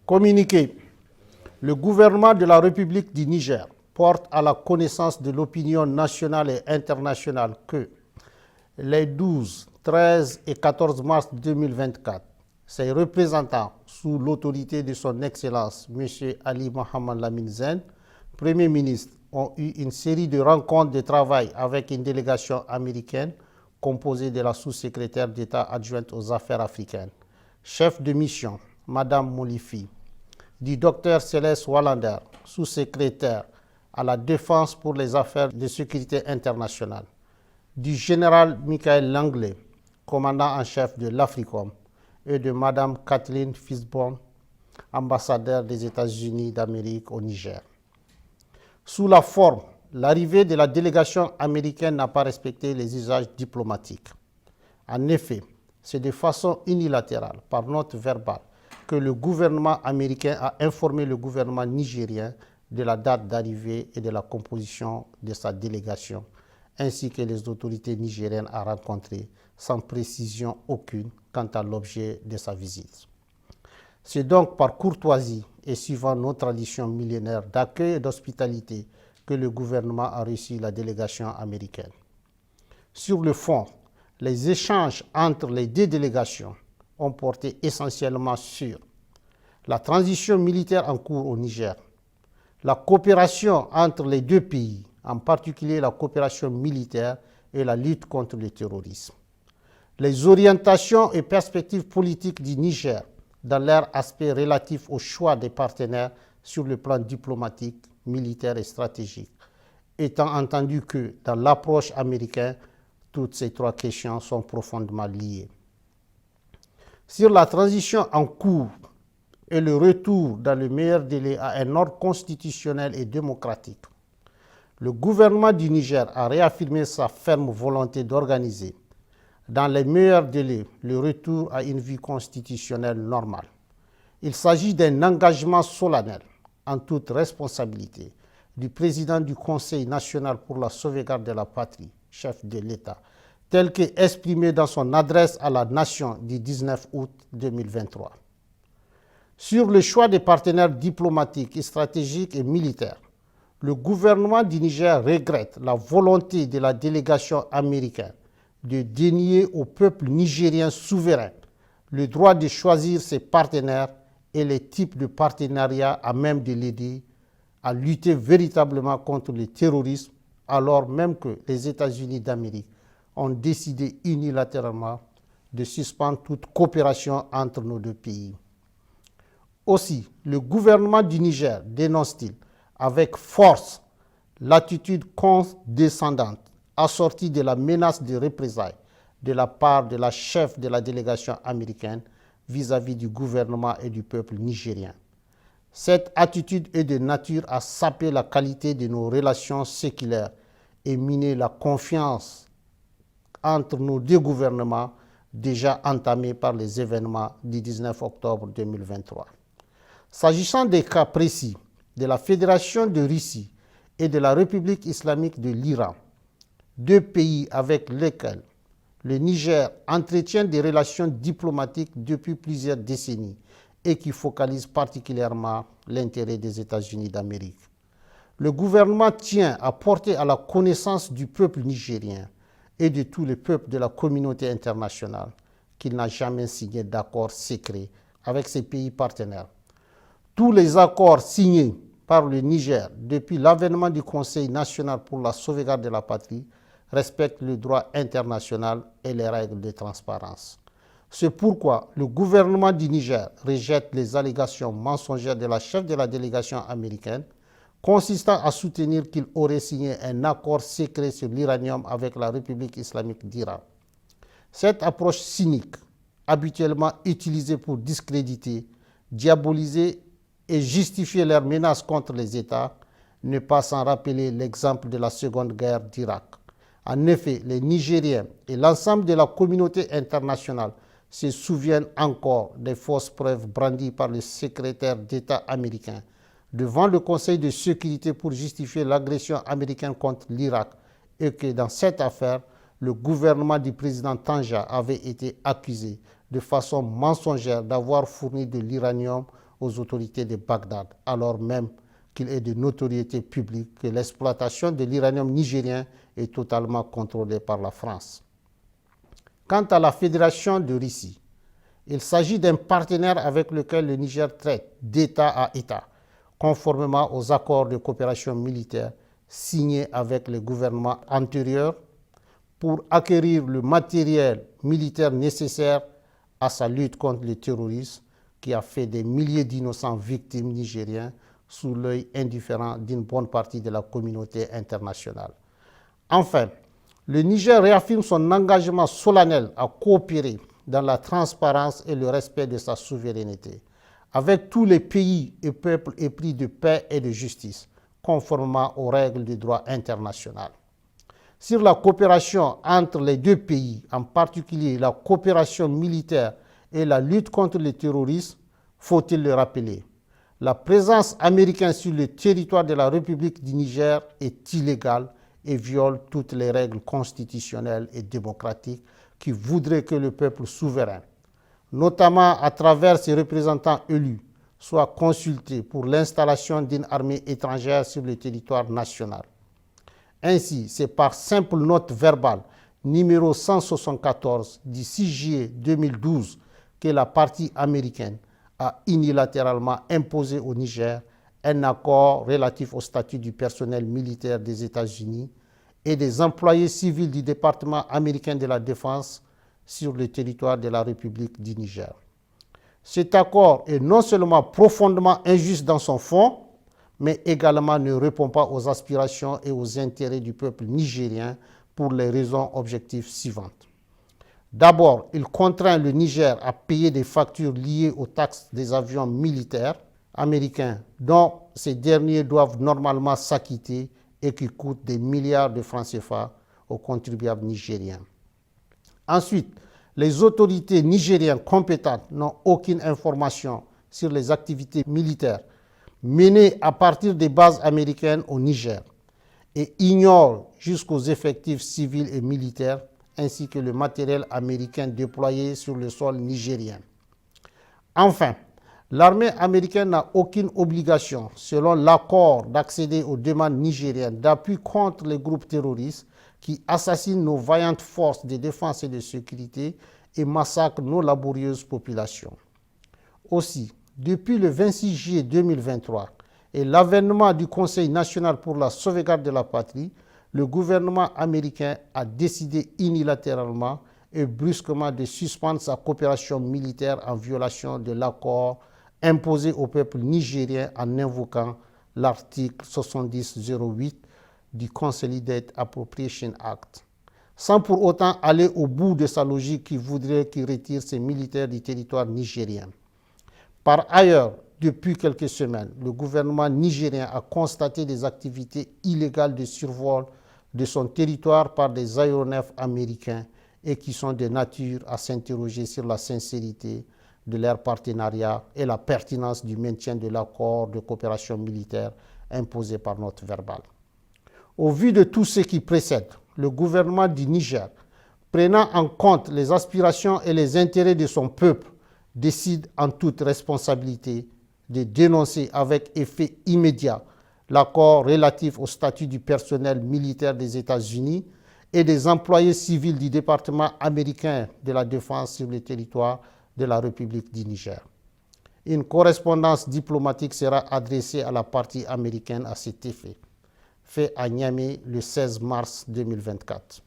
Communiqué. Le gouvernement de la République du Niger porte à la connaissance de l'opinion nationale et internationale que les 12, 13 et 14 mars 2024, ses représentants, sous l'autorité de son Excellence M. Ali Mohamed Lamine Zen, Premier ministre, ont eu une série de rencontres de travail avec une délégation américaine composée de la sous-secrétaire d'État adjointe aux affaires africaines, chef de mission, Mme Molifi, du Dr Céleste Wallander, sous-secrétaire à la Défense pour les affaires de sécurité internationale, du général Michael Langley, commandant en chef de l'Africom, et de Mme Kathleen Fisborn, ambassadeur des États-Unis d'Amérique au Niger. Sous la forme, l'arrivée de la délégation américaine n'a pas respecté les usages diplomatiques. En effet, c'est de façon unilatérale, par note verbale, que le gouvernement américain a informé le gouvernement nigérien de la date d'arrivée et de la composition de sa délégation, ainsi que les autorités nigériennes à rencontrer, sans précision aucune quant à l'objet de sa visite. C'est donc par courtoisie et suivant nos traditions millénaires d'accueil et d'hospitalité que le gouvernement a reçu la délégation américaine. Sur le fond, les échanges entre les deux délégations ont porté essentiellement sur la transition militaire en cours au Niger, la coopération entre les deux pays, en particulier la coopération militaire et la lutte contre le terrorisme, les orientations et perspectives politiques du Niger dans leur aspect relatif au choix des partenaires sur le plan diplomatique, militaire et stratégique, étant entendu que dans l'approche américaine, toutes ces trois questions sont profondément liées. Sur la transition en cours et le retour dans le meilleur délai à un ordre constitutionnel et démocratique, le gouvernement du Niger a réaffirmé sa ferme volonté d'organiser dans les meilleurs délais le retour à une vie constitutionnelle normale. Il s'agit d'un engagement solennel, en toute responsabilité, du président du Conseil national pour la sauvegarde de la patrie, chef de l'État, tel qu'exprimé dans son adresse à la nation du 19 août 2023. Sur le choix des partenaires diplomatiques, stratégiques et militaires, le gouvernement du Niger regrette la volonté de la délégation américaine de dénier au peuple nigérien souverain le droit de choisir ses partenaires et les types de partenariats à même de l'aider à lutter véritablement contre le terrorisme, alors même que les États-Unis d'Amérique ont décidé unilatéralement de suspendre toute coopération entre nos deux pays. Aussi, le gouvernement du Niger dénonce-t-il avec force l'attitude condescendante assortie de la menace de représailles de la part de la chef de la délégation américaine vis-à-vis du gouvernement et du peuple nigérien. Cette attitude est de nature à saper la qualité de nos relations séculaires et miner la confiance entre nos deux gouvernements déjà entamés par les événements du 19 octobre 2023. S'agissant des cas précis de la Fédération de Russie et de la République islamique de l'Iran, deux pays avec lesquels le Niger entretient des relations diplomatiques depuis plusieurs décennies et qui focalisent particulièrement l'intérêt des États-Unis d'Amérique. Le gouvernement tient à porter à la connaissance du peuple nigérien et de tous les peuples de la communauté internationale qu'il n'a jamais signé d'accord secret avec ses pays partenaires. Tous les accords signés par le Niger depuis l'avènement du Conseil national pour la sauvegarde de la patrie respectent le droit international et les règles de transparence. C'est pourquoi le gouvernement du Niger rejette les allégations mensongères de la chef de la délégation américaine consistant à soutenir qu'il aurait signé un accord secret sur l'uranium avec la République islamique d'Iran. Cette approche cynique, habituellement utilisée pour discréditer, diaboliser et justifier leurs menaces contre les États, ne pas sans rappeler l'exemple de la Seconde Guerre d'Irak. En effet, les Nigériens et l'ensemble de la communauté internationale se souviennent encore des fausses preuves brandies par le secrétaire d'État américain devant le Conseil de sécurité pour justifier l'agression américaine contre l'Irak et que dans cette affaire, le gouvernement du président Tanja avait été accusé de façon mensongère d'avoir fourni de l'uranium aux autorités de Bagdad, alors même qu'il est de notoriété publique que l'exploitation de l'uranium nigérien est totalement contrôlée par la France. Quant à la Fédération de Russie, il s'agit d'un partenaire avec lequel le Niger traite d'État à État, conformément aux accords de coopération militaire signés avec les gouvernements antérieurs pour acquérir le matériel militaire nécessaire à sa lutte contre le terrorisme qui a fait des milliers d'innocents victimes nigériens sous l'œil indifférent d'une bonne partie de la communauté internationale. Enfin, le Niger réaffirme son engagement solennel à coopérer dans la transparence et le respect de sa souveraineté avec tous les pays et peuples épris de paix et de justice, conformément aux règles du droit international. Sur la coopération entre les deux pays, en particulier la coopération militaire et la lutte contre le terrorisme, faut-il le rappeler, la présence américaine sur le territoire de la République du Niger est illégale et viole toutes les règles constitutionnelles et démocratiques qui voudraient que le peuple souverain, notamment à travers ses représentants élus, soit consulté pour l'installation d'une armée étrangère sur le territoire national. Ainsi, c'est par simple note verbale numéro 174 du 6 juillet 2012 que la partie américaine a unilatéralement imposé au Niger un accord relatif au statut du personnel militaire des États-Unis et des employés civils du département américain de la Défense sur le territoire de la République du Niger. Cet accord est non seulement profondément injuste dans son fond, mais également ne répond pas aux aspirations et aux intérêts du peuple nigérien pour les raisons objectives suivantes. D'abord, il contraint le Niger à payer des factures liées aux taxes des avions militaires américains dont ces derniers doivent normalement s'acquitter et qui coûtent des milliards de francs CFA aux contribuables nigériens. Ensuite, les autorités nigériennes compétentes n'ont aucune information sur les activités militaires menées à partir des bases américaines au Niger et ignorent jusqu'aux effectifs civils et militaires ainsi que le matériel américain déployé sur le sol nigérien. Enfin, l'armée américaine n'a aucune obligation, selon l'accord, d'accéder aux demandes nigériennes d'appui contre les groupes terroristes qui assassinent nos vaillantes forces de défense et de sécurité et massacrent nos laborieuses populations. Aussi, depuis le 26 juillet 2023 et l'avènement du Conseil national pour la sauvegarde de la patrie, le gouvernement américain a décidé unilatéralement et brusquement de suspendre sa coopération militaire en violation de l'accord imposé au peuple nigérien en invoquant l'article 7008 du Consolidated Appropriation Act, sans pour autant aller au bout de sa logique qui voudrait qu'il retire ses militaires du territoire nigérien. Par ailleurs, depuis quelques semaines, le gouvernement nigérien a constaté des activités illégales de survol de son territoire par des aéronefs américains et qui sont de nature à s'interroger sur la sincérité de leur partenariat et la pertinence du maintien de l'accord de coopération militaire imposé par note verbale. Au vu de tout ce qui précède, le gouvernement du Niger, prenant en compte les aspirations et les intérêts de son peuple, décide en toute responsabilité de dénoncer avec effet immédiat l'accord relatif au statut du personnel militaire des États-Unis et des employés civils du département américain de la Défense sur le territoire de la République du Niger. Une correspondance diplomatique sera adressée à la partie américaine à cet effet, fait à Niamey le 16 mars 2024.